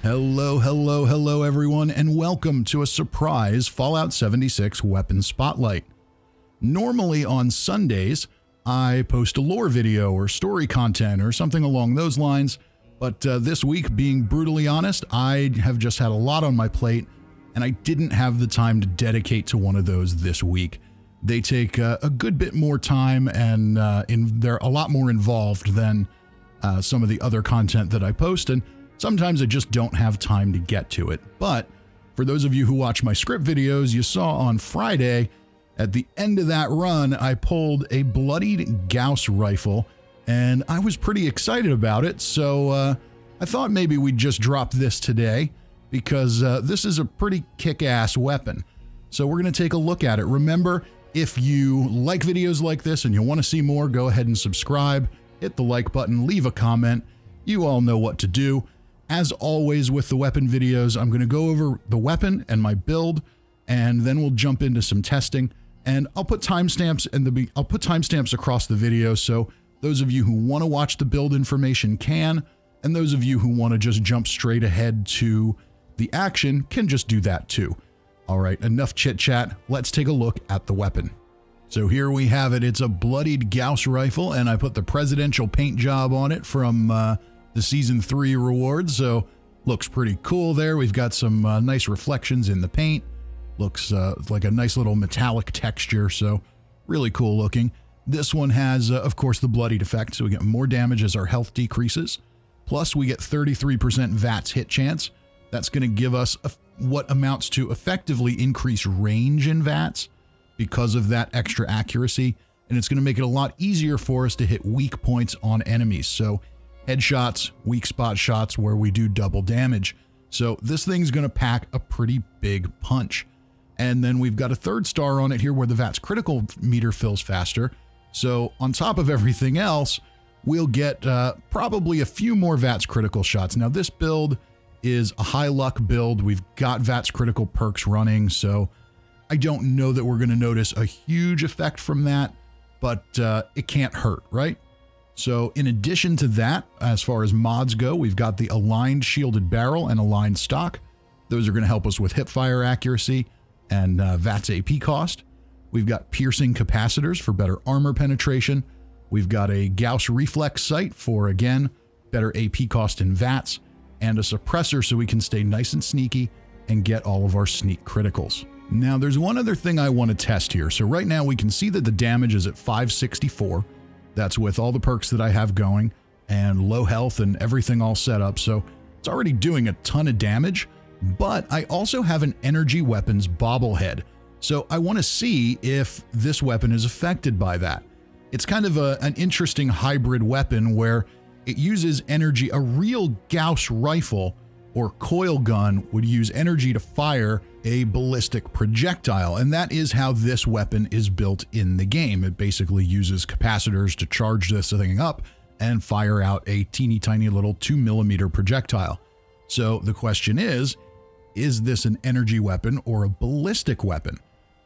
Hello everyone, and welcome to a surprise Fallout 76 Weapon Spotlight. Normally on Sundays, I post a lore video or story content or something along those lines, but this week, being brutally honest, I have just had a lot on my plate, and I didn't have the time to dedicate to one of those this week. They take a good bit more time, and they're a lot more involved than some of the other content that I post, and sometimes I just don't have time to get to it. But for those of you who watch my script videos, you saw on Friday, at the end of that run, I pulled a Bloodied Gauss Rifle, and I was pretty excited about it, so I thought maybe we'd just drop this today, because this is a pretty kick-ass weapon. So we're going to take a look at it. Remember, if you like videos like this and you want to see more, go ahead and subscribe, hit the like button, leave a comment. You all know what to do. As always with the weapon videos, I'm going to go over the weapon and my build, and then we'll jump into some testing. And I'll put timestamps across the video, so those of you who want to watch the build information can, and those of you who want to just jump straight ahead to the action can just do that too. All right, enough chit chat. Let's take a look at the weapon. So here we have it. It's a Bloodied Gauss Rifle, and I put the presidential paint job on it from the Season 3 rewards, so looks pretty cool there. We've got some nice reflections in the paint. Looks like a nice little metallic texture, so really cool looking. This one has, of course, the bloodied effect, so we get more damage as our health decreases. Plus, we get 33% VATS hit chance. That's going to give us what amounts to effectively increased range in VATS because of that extra accuracy, and it's going to make it a lot easier for us to hit weak points on enemies. So headshots, weak spot shots where we do double damage. So this thing's going to pack a pretty big punch. And then we've got a 3rd star on it here where the VATS critical meter fills faster. So on top of everything else, we'll get probably a few more VATS critical shots. Now this build is a high luck build. We've got VATS critical perks running, so I don't know that we're going to notice a huge effect from that, but it can't hurt, right? So in addition to that, as far as mods go, we've got the aligned shielded barrel and aligned stock. Those are going to help us with hipfire accuracy and VATS AP cost. We've got piercing capacitors for better armor penetration. We've got a Gauss reflex sight for, again, better AP cost and VATS, and a suppressor so we can stay nice and sneaky and get all of our sneak criticals. Now there's one other thing I want to test here. So right now we can see that the damage is at 564. That's with all the perks that I have going and low health and everything all set up. So it's already doing a ton of damage, but I also have an energy weapons bobblehead. So I want to see if this weapon is affected by that. It's kind of an interesting hybrid weapon where it uses energy. A real Gauss rifle or coil gun would use energy to fire a ballistic projectile, and that is how this weapon is built in the game. It basically uses capacitors to charge this thing up and fire out a teeny tiny little 2mm projectile. So the question is this an energy weapon or a ballistic weapon?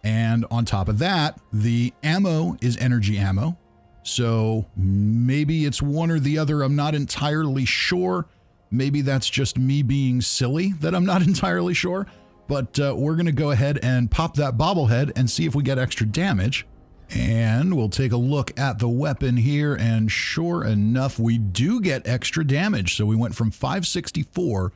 And on top of that, the ammo is energy ammo. So maybe it's one or the other. I'm not entirely sure. Maybe that's just me being silly that I'm not entirely sure. But we're going to go ahead and pop that bobblehead and see if we get extra damage. And we'll take a look at the weapon here, and sure enough, we do get extra damage. So we went from 564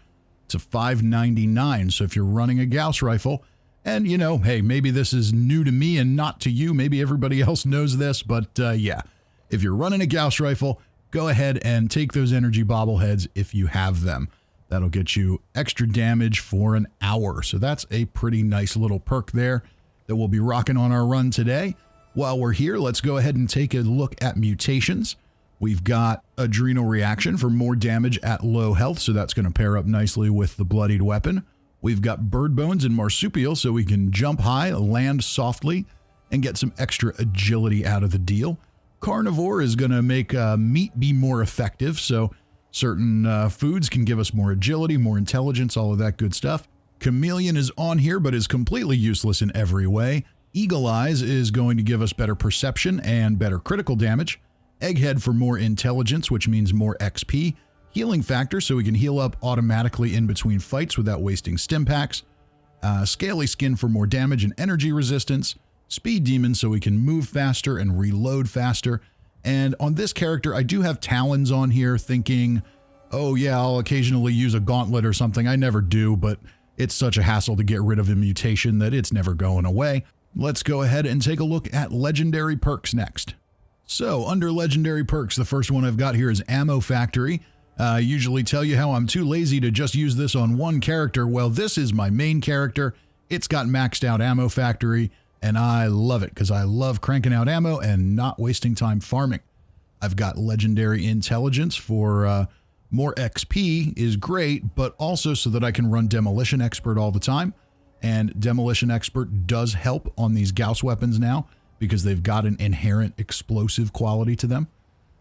to 599. So if you're running a Gauss rifle, and you know, hey, maybe this is new to me and not to you, maybe everybody else knows this, but yeah, if you're running a Gauss rifle, go ahead and take those energy bobbleheads if you have them. That'll get you extra damage for an hour. So that's a pretty nice little perk there that we'll be rocking on our run today. While we're here, let's go ahead and take a look at mutations. We've got Adrenal Reaction for more damage at low health, so that's going to pair up nicely with the bloodied weapon. We've got Bird Bones and Marsupial, so we can jump high, land softly, and get some extra agility out of the deal. Carnivore is going to make meat be more effective, so certain foods can give us more agility, more intelligence, all of that good stuff. Chameleon is on here, but is completely useless in every way. Eagle Eyes is going to give us better perception and better critical damage. Egghead for more intelligence, which means more XP. Healing factor, so we can heal up automatically in between fights without wasting stim packs. Scaly skin for more damage and energy resistance. Speed demon, so we can move faster and reload faster. And on this character, I do have talons on here, thinking, oh yeah, I'll occasionally use a gauntlet or something. I never do, but it's such a hassle to get rid of a mutation that it's never going away. Let's go ahead and take a look at legendary perks next. So under legendary perks, the first one I've got here is Ammo Factory. I usually tell you how I'm too lazy to just use this on one character. Well, this is my main character. It's got maxed out Ammo Factory, and I love it because I love cranking out ammo and not wasting time farming. I've got legendary intelligence for more XP is great, but also so that I can run Demolition Expert all the time. And Demolition Expert does help on these Gauss weapons now because they've got an inherent explosive quality to them.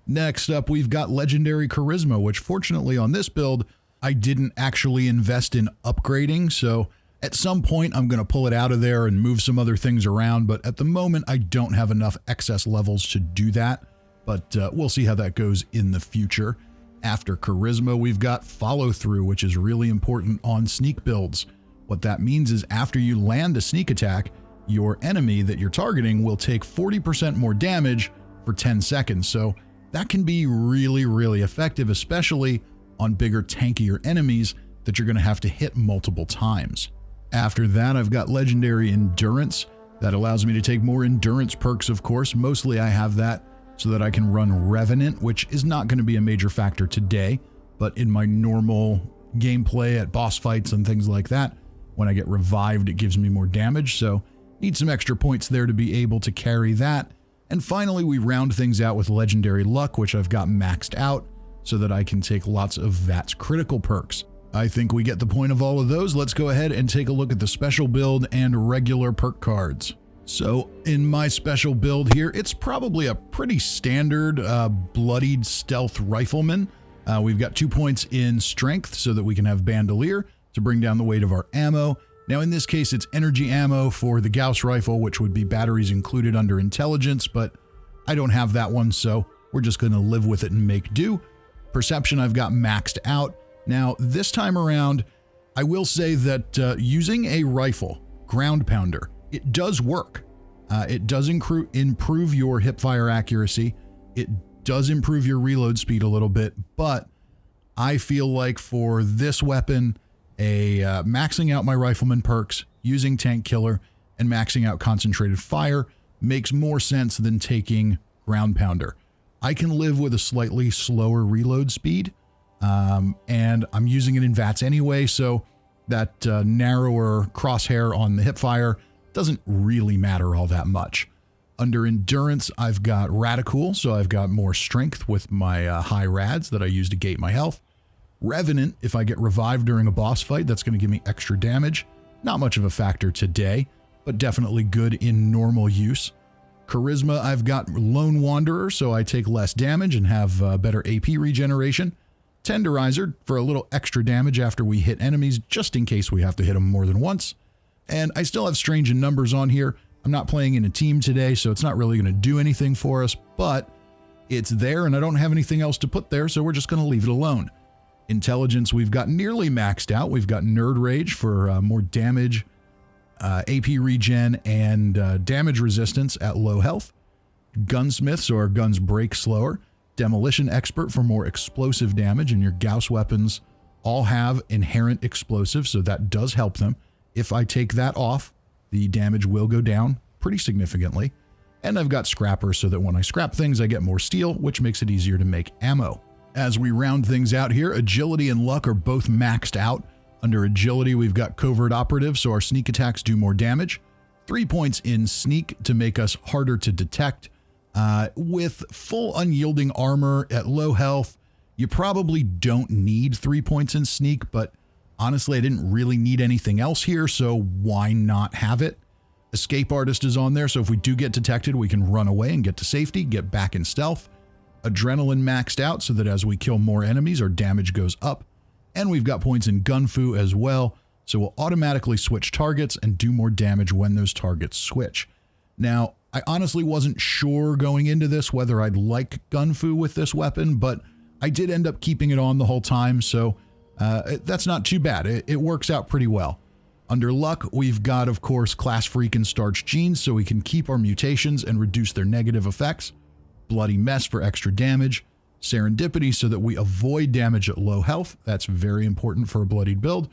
Next up, we've got legendary Charisma, which fortunately on this build, I didn't actually invest in upgrading. So at some point, I'm going to pull it out of there and move some other things around. But at the moment, I don't have enough excess levels to do that. But we'll see how that goes in the future. After Charisma, we've got Follow Through, which is really important on sneak builds. What that means is after you land a sneak attack, your enemy that you're targeting will take 40% more damage for 10 seconds. So that can be really, really effective, especially on bigger, tankier enemies that you're going to have to hit multiple times. After that, I've got legendary Endurance. That allows me to take more endurance perks, of course. Mostly I have that so that I can run Revenant, which is not going to be a major factor today, but in my normal gameplay at boss fights and things like that, when I get revived, it gives me more damage, so need some extra points there to be able to carry that. And finally, we round things out with legendary Luck, which I've got maxed out so that I can take lots of VATS critical perks. I think we get the point of all of those. Let's go ahead and take a look at the special build and regular perk cards. So in my special build here, it's probably a pretty standard bloodied stealth rifleman. We've got 2 points in strength so that we can have bandolier to bring down the weight of our ammo. Now in this case, it's energy ammo for the Gauss rifle, which would be batteries included under intelligence, but I don't have that one, so we're just going to live with it and make do. Perception I've got maxed out. Now this time around, I will say that using a rifle, ground pounder, it does work. It does improve your hipfire accuracy. It does improve your reload speed a little bit, but I feel like for this weapon, maxing out my rifleman perks, using tank killer, and maxing out concentrated fire makes more sense than taking ground pounder. I can live with a slightly slower reload speed, and I'm using it in VATS anyway, so that narrower crosshair on the hipfire doesn't really matter all that much. Under endurance, I've got Radical, so I've got more strength with my high rads that I use to gate my health. Revenant, if I get revived during a boss fight, that's going to give me extra damage. Not much of a factor today, but definitely good in normal use. Charisma, I've got Lone Wanderer, so I take less damage and have better AP regeneration. Tenderizer for a little extra damage after we hit enemies, just in case we have to hit them more than once. And I still have Strange in Numbers on here. I'm not playing in a team today, so it's not really going to do anything for us, but it's there and I don't have anything else to put there, so we're just going to leave it alone. Intelligence, we've got nearly maxed out. We've got Nerd Rage for more damage, AP regen, and damage resistance at low health. Gunsmith, so our guns break slower. Demolition Expert for more explosive damage, and your Gauss weapons all have inherent explosives, so that does help them. If I take that off, the damage will go down pretty significantly. And I've got Scrapper so that when I scrap things, I get more steel, which makes it easier to make ammo. As we round things out here, Agility and Luck are both maxed out. Under Agility, we've got Covert Operative, so our sneak attacks do more damage. 3 points in Sneak to make us harder to detect. With full unyielding armor at low health, you probably don't need 3 points in Sneak, but honestly, I didn't really need anything else here, so why not have it? Escape Artist is on there, so if we do get detected, we can run away and get to safety, get back in stealth. Adrenaline maxed out so that as we kill more enemies, our damage goes up. And we've got points in Gunfu as well, so we'll automatically switch targets and do more damage when those targets switch. Now, I honestly wasn't sure going into this whether I'd like Gunfu with this weapon, but I did end up keeping it on the whole time, so that's not too bad. It works out pretty well. Under luck, we've got, of course, Class Freak and Starch Genes, so we can keep our mutations and reduce their negative effects. Bloody Mess for extra damage. Serendipity so that we avoid damage at low health. That's very important for a bloodied build.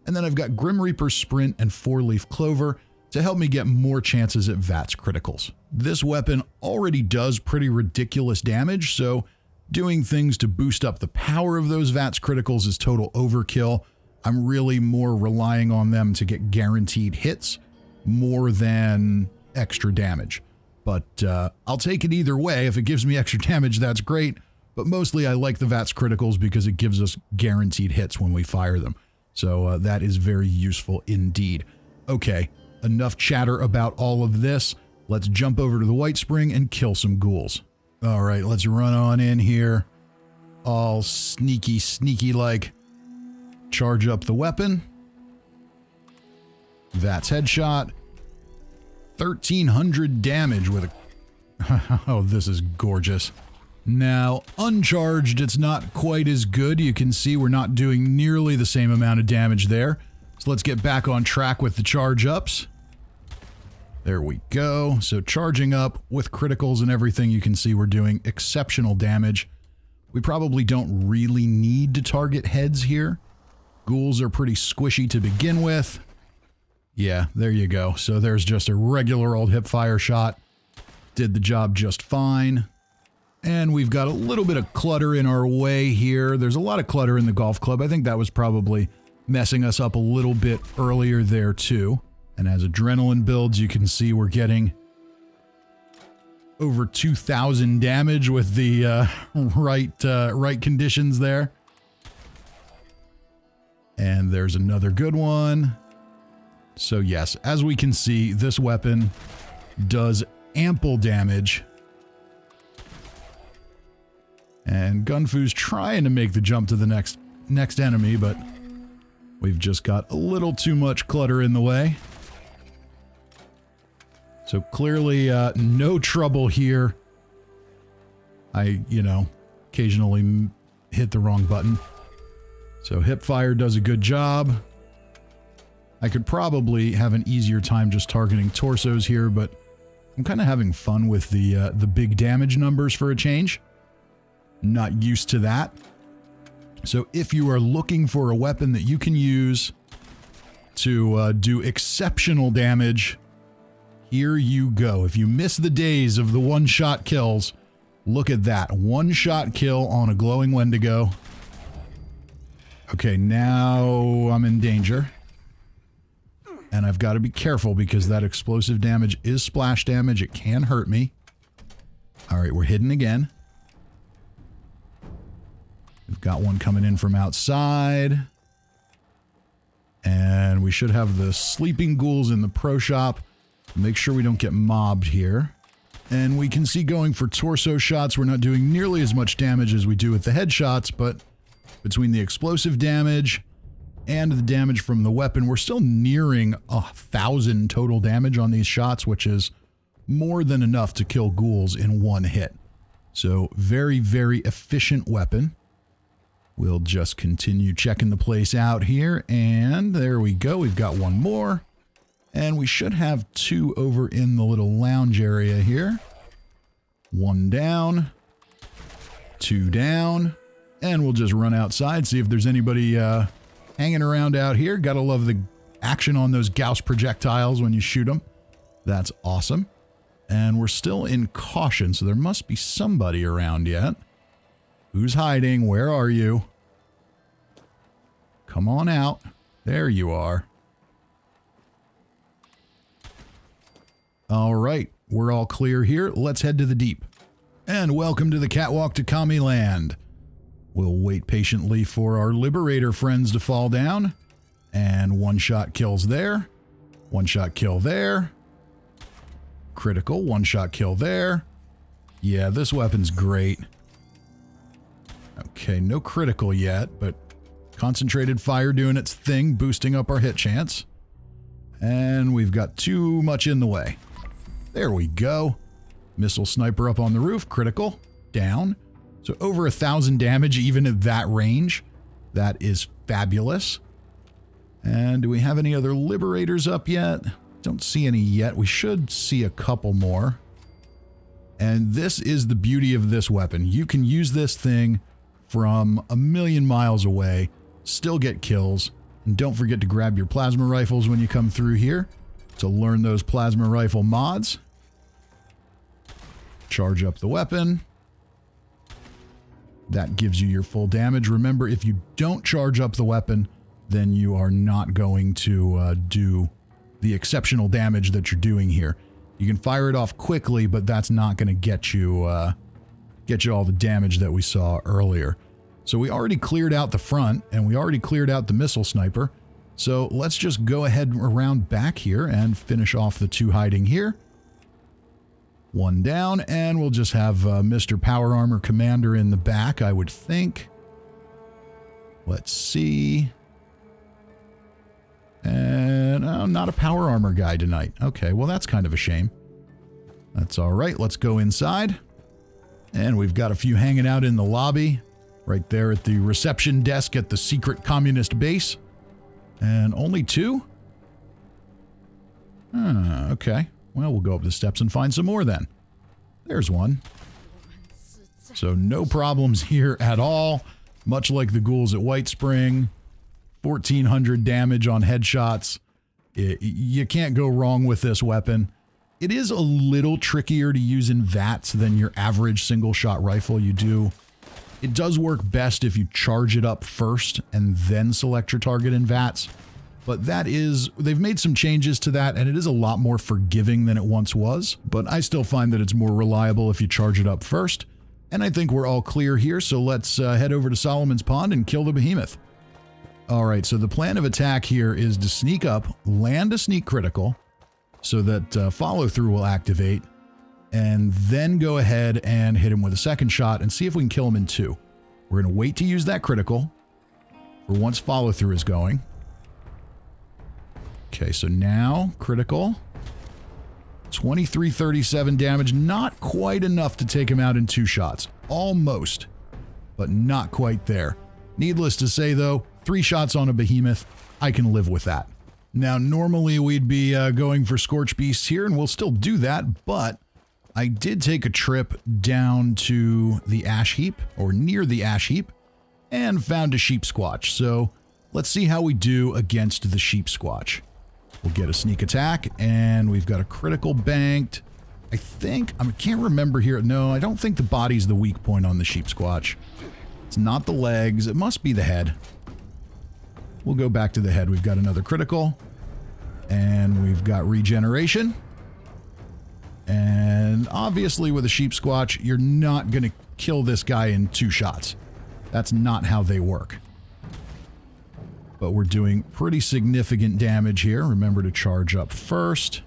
And then I've got Grim Reaper Sprint and 4-Leaf Clover to help me get more chances at VATS criticals. This weapon already does pretty ridiculous damage, so doing things to boost up the power of those VATS criticals is total overkill. I'm really more relying on them to get guaranteed hits more than extra damage. But I'll take it either way. If it gives me extra damage, that's great. But mostly I like the VATS criticals because it gives us guaranteed hits when we fire them. So that is very useful indeed. Okay, enough chatter about all of this. Let's jump over to the Whitespring and kill some ghouls. All right, let's run on in here. All sneaky like. Charge up the weapon. VATS headshot. 1,300 damage with a... Oh, this is gorgeous. Now, uncharged, it's not quite as good. You can see we're not doing nearly the same amount of damage there. So let's get back on track with the charge ups. There we go. So charging up with criticals and everything, you can see we're doing exceptional damage. We probably don't really need to target heads here. Ghouls are pretty squishy to begin with. Yeah, there you go. So there's just a regular old hipfire shot. Did the job just fine. And we've got a little bit of clutter in our way here. There's a lot of clutter in the golf club. I think that was probably messing us up a little bit earlier there too. And as adrenaline builds, you can see we're getting over 2,000 damage with the right conditions there. And there's another good one. So yes, as we can see, this weapon does ample damage. And Gunfu's trying to make the jump to the next enemy, but we've just got a little too much clutter in the way. So clearly no trouble here. I, occasionally hit the wrong button. So hipfire does a good job. I could probably have an easier time just targeting torsos here, but I'm kind of having fun with the big damage numbers for a change. Not used to that. So if you are looking for a weapon that you can use to do exceptional damage, here you go. If you miss the days of the one-shot kills, look at that. One-shot kill on a glowing Wendigo. Okay, now I'm in danger. And I've got to be careful because that explosive damage is splash damage. It can hurt me. All right, we're hidden again. We've got one coming in from outside. And we should have the sleeping ghouls in the pro shop. Make sure we don't get mobbed here. And we can see going for torso shots, we're not doing nearly as much damage as we do with the headshots, but between the explosive damage and the damage from the weapon, we're still nearing 1,000 total damage on these shots, which is more than enough to kill ghouls in one hit. So very, very efficient weapon. We'll just continue checking the place out here, and there we go. We've got one more, and we should have two over in the little lounge area here. One down, two down, and we'll just run outside, see if there's anybody hanging around out here. Gotta love the action on those Gauss projectiles when you shoot them. That's awesome. And we're still in caution, so there must be somebody around yet. Who's hiding? Where are you? Come on out. There you are. All right, we're all clear here. Let's head to the deep. And welcome to the catwalk to Kami Land. We'll wait patiently for our Liberator friends to fall down. And one-shot kills there. One-shot kill there. Critical. One-shot kill there. Yeah, this weapon's great. Okay, no critical yet, but concentrated fire doing its thing, boosting up our hit chance. And we've got too much in the way. There we go. Missile sniper up on the roof, critical, down. So over 1,000 damage even at that range. That is fabulous. And do we have any other liberators up yet? Don't see any yet. We should see a couple more. And this is the beauty of this weapon. You can use this thing from a million miles away, still get kills, and don't forget to grab your plasma rifles when you come through here to learn those plasma rifle mods. Charge up the weapon. That gives you your full damage. Remember, if you don't charge up the weapon, then you are not going to do the exceptional damage that you're doing here. You can fire it off quickly, but that's not going to get you all the damage that we saw earlier. So we already cleared out the front, and we already cleared out the missile sniper. So let's just go ahead around back here and finish off the two hiding here. One down, and we'll just have Mr. Power Armor Commander in the back, I would think. Let's see. And not a power armor guy tonight. Okay, well that's kind of a shame. That's all right. Let's go inside. And we've got a few hanging out in the lobby. Right there at the reception desk at the secret communist base. And only two? Okay. Well, we'll go up the steps and find some more then. There's one. So no problems here at all. Much like the ghouls at Whitespring. 1,400 damage on headshots. You can't go wrong with this weapon. It is a little trickier to use in VATS than your average single-shot rifle you do. It does work best if you charge it up first and then select your target in VATS. But they've made some changes to that, and it is a lot more forgiving than it once was. But I still find that it's more reliable if you charge it up first. And I think we're all clear here, so let's head over to Solomon's Pond and kill the Behemoth. Alright, so the plan of attack here is to sneak up, land a sneak critical, so that follow-through will activate, and then go ahead and hit him with a second shot and see if we can kill him in two. We're going to wait to use that critical for once follow-through is going. Okay, so now, critical. 2337 damage, not quite enough to take him out in two shots. Almost, but not quite there. Needless to say, though, 3 shots on a Behemoth, I can live with that. Now, normally we'd be going for Scorchbeasts here, and we'll still do that, but I did take a trip down to the ash heap, or near the ash heap, and found a Sheepsquatch. So let's see how we do against the Sheepsquatch. We'll get a sneak attack, and we've got a critical banked. I can't remember here. No, I don't think the body's the weak point on the Sheepsquatch. It's not the legs. It must be the head. We'll go back to the head. We've got another critical, and we've got regeneration. And obviously with a Sheepsquatch, you're not going to kill this guy in 2 shots. That's not how they work. But we're doing pretty significant damage here. Remember to charge up first.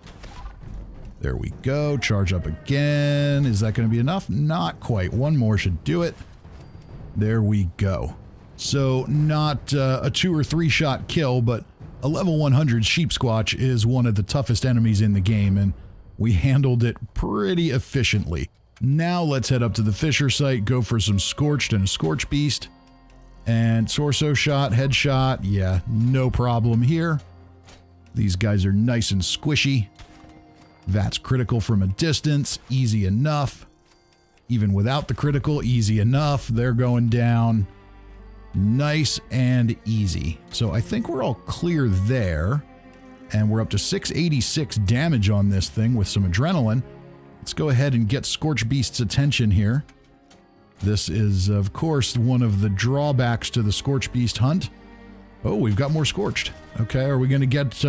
There we go. Charge up again. Is that going to be enough? Not quite. One more should do it. There we go. So not a 2 or 3 shot kill, but a level 100 Sheepsquatch is one of the toughest enemies in the game, and we handled it pretty efficiently. Now let's head up to the Fissure site, go for some Scorched and a Scorchbeast. And torso shot, headshot, yeah, no problem here. These guys are nice and squishy. That's critical from a distance, easy enough. Even without the critical, easy enough. They're going down. Nice and easy. So I think we're all clear there. And we're up to 686 damage on this thing with some adrenaline. Let's go ahead and get Scorchbeast's attention here. This is, of course, one of the drawbacks to the Scorchbeast hunt. Oh, we've got more Scorched. Okay, are we going to get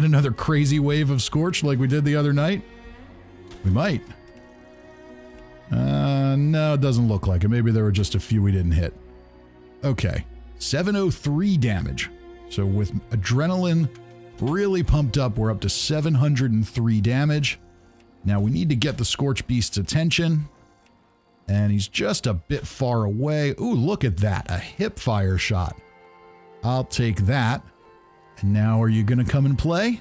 another crazy wave of Scorched like we did the other night? We might. No, it doesn't look like it. Maybe there were just a few we didn't hit. Okay, 703 damage. So with adrenaline really pumped up, we're up to 703 damage. Now we need to get the Scorchbeast's attention. And he's just a bit far away. Ooh, look at that. A hip fire shot. I'll take that. And now are you going to come and play?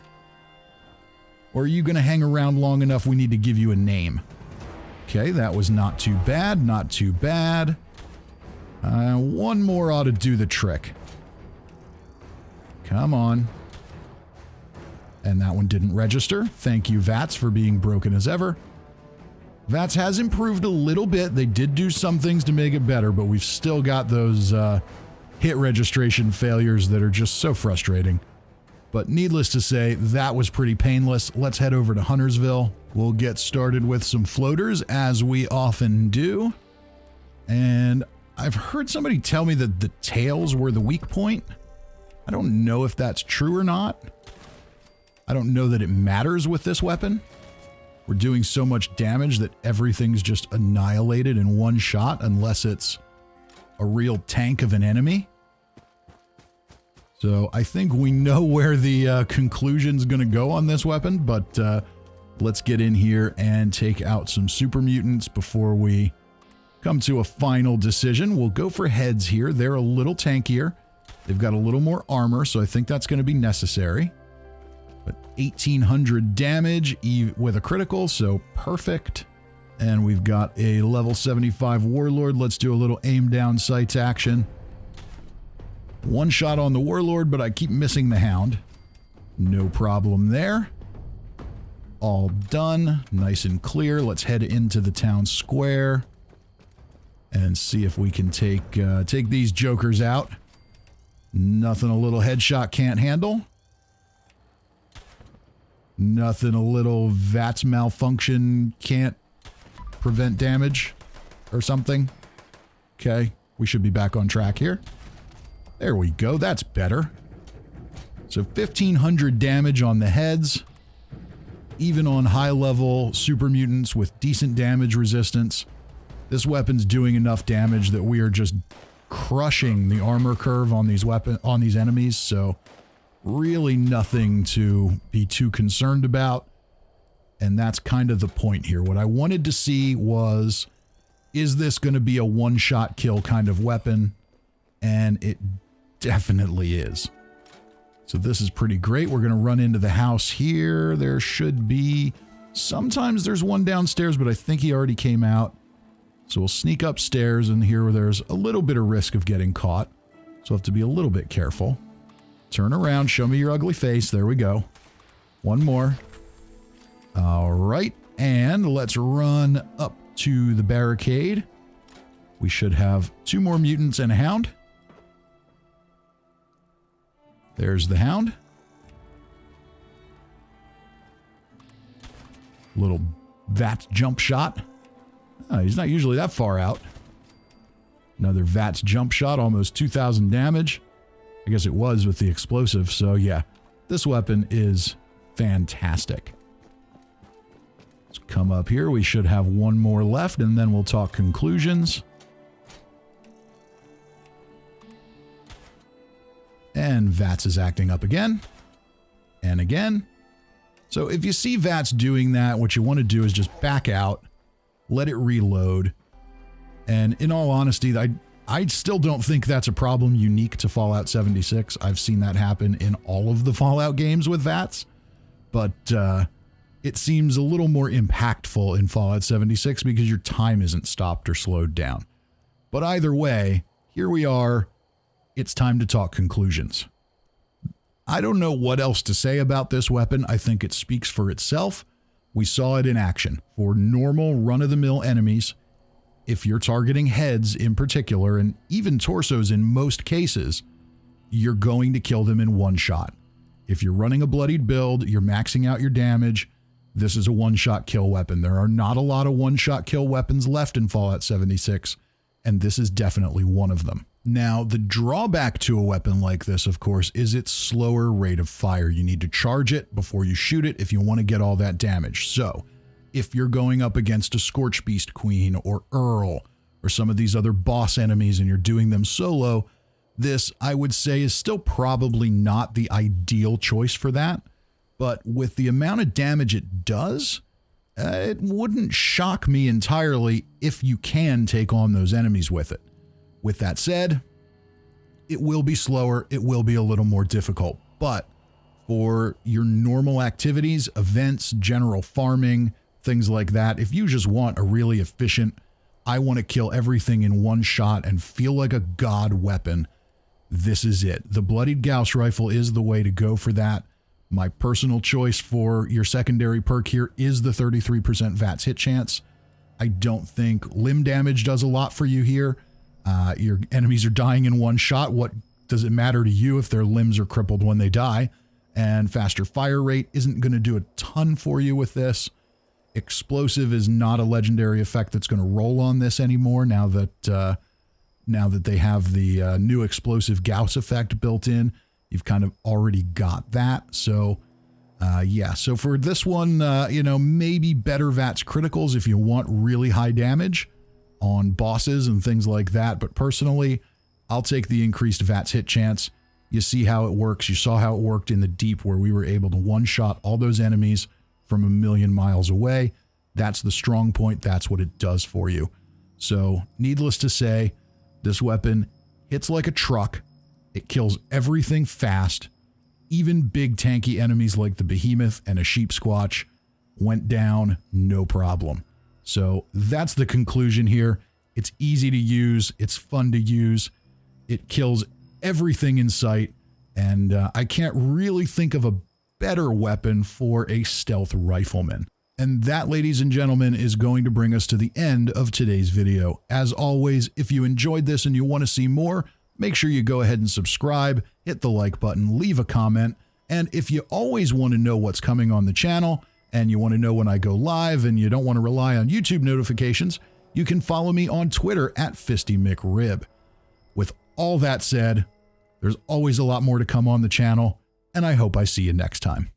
Or are you going to hang around long enough we need to give you a name? Okay, that was not too bad, not too bad. One more ought to do the trick. Come on. And that one didn't register. Thank you, VATS, for being broken as ever. VATS has improved a little bit. They did do some things to make it better, but we've still got those hit registration failures that are just so frustrating. But needless to say, that was pretty painless. Let's head over to Huntersville. We'll get started with some floaters, as we often do. And I've heard somebody tell me that the tails were the weak point. I don't know if that's true or not. I don't know that it matters with this weapon. We're doing so much damage that everything's just annihilated in one shot, unless it's a real tank of an enemy. So I think we know where the conclusion's going to go on this weapon, but let's get in here and take out some super mutants before we come to a final decision. We'll go for heads here. They're a little tankier. They've got a little more armor, so I think that's going to be necessary. But 1,800 damage with a critical, so perfect. And we've got a level 75 Warlord. Let's do a little aim down sights action. One shot on the Warlord, but I keep missing the Hound. No problem there. All done. Nice and clear. Let's head into the town square and see if we can take these jokers out. Nothing a little headshot can't handle. Nothing a little VATS malfunction can't prevent damage or something. Okay, we should be back on track here. There we go, that's better. So 1,500 damage on the heads. Even on high-level super mutants with decent damage resistance, this weapon's doing enough damage that we are just crushing the armor curve on these enemies, so really nothing to be too concerned about. And that's kind of the point here. What I wanted to see was, is this going to be a one-shot kill kind of weapon? And it definitely is. So this is pretty great. We're going to run into the house here. There should be... Sometimes there's one downstairs, but I think he already came out. So we'll sneak upstairs, and here there's a little bit of risk of getting caught. So we'll have to be a little bit careful. Turn around. Show me your ugly face. There we go. One more. All right. And let's run up to the barricade. We should have 2 more mutants and a Hound. There's the Hound. Little VATS jump shot. Oh, he's not usually that far out. Another VATS jump shot, almost 2,000 damage. I guess it was with the explosive, so yeah. This weapon is fantastic. Let's come up here. We should have one more left, and then we'll talk conclusions. And VATS is acting up again. And again. So if you see VATS doing that, what you want to do is just back out, let it reload. And in all honesty, I still don't think that's a problem unique to Fallout 76. I've seen that happen in all of the Fallout games with VATS. But it seems a little more impactful in Fallout 76 because your time isn't stopped or slowed down. But either way, here we are. It's time to talk conclusions. I don't know what else to say about this weapon. I think it speaks for itself. We saw it in action. For normal run-of-the-mill enemies, if you're targeting heads in particular, and even torsos in most cases, you're going to kill them in one shot. If you're running a bloodied build, you're maxing out your damage, this is a one-shot kill weapon. There are not a lot of one-shot kill weapons left in Fallout 76, and this is definitely one of them. Now, the drawback to a weapon like this, of course, is its slower rate of fire. You need to charge it before you shoot it if you want to get all that damage. So, if you're going up against a Scorchbeast Queen or Earl or some of these other boss enemies and you're doing them solo, this, I would say, is still probably not the ideal choice for that. But with the amount of damage it does, it wouldn't shock me entirely if you can take on those enemies with it. With that said, it will be slower, it will be a little more difficult, but for your normal activities, events, general farming, things like that. If you just want a really efficient, I want to kill everything in one shot and feel like a god weapon, this is it. The Bloodied Gauss Rifle is the way to go for that. My personal choice for your secondary perk here is the 33% VATS hit chance. I don't think limb damage does a lot for you here. Your enemies are dying in one shot. What does it matter to you if their limbs are crippled when they die? And faster fire rate isn't going to do a ton for you with this. Explosive is not a legendary effect that's going to roll on this anymore now that they have the new explosive Gauss effect built in. You've kind of already got that. So, yeah. So for this one, you know, maybe better VATS criticals if you want really high damage on bosses and things like that. But personally, I'll take the increased VATS hit chance. You see how it works. You saw how it worked in the deep where we were able to one-shot all those enemies from 1,000,000 miles away. That's the strong point. That's what it does for you. So needless to say, this weapon hits like a truck. It kills everything fast. Even big tanky enemies like the Behemoth and a Sheepsquatch went down no problem. So that's the conclusion here. It's easy to use. It's fun to use. It kills everything in sight. And I can't really think of a better weapon for a stealth rifleman. And that, ladies and gentlemen, is going to bring us to the end of today's video. As always, if you enjoyed this and you want to see more, make sure you go ahead and subscribe, hit the like button, leave a comment. And if you always want to know what's coming on the channel and you want to know when I go live and you don't want to rely on YouTube notifications, you can follow me on Twitter at FistyMcRib. With all that said, there's always a lot more to come on the channel, and I hope I see you next time.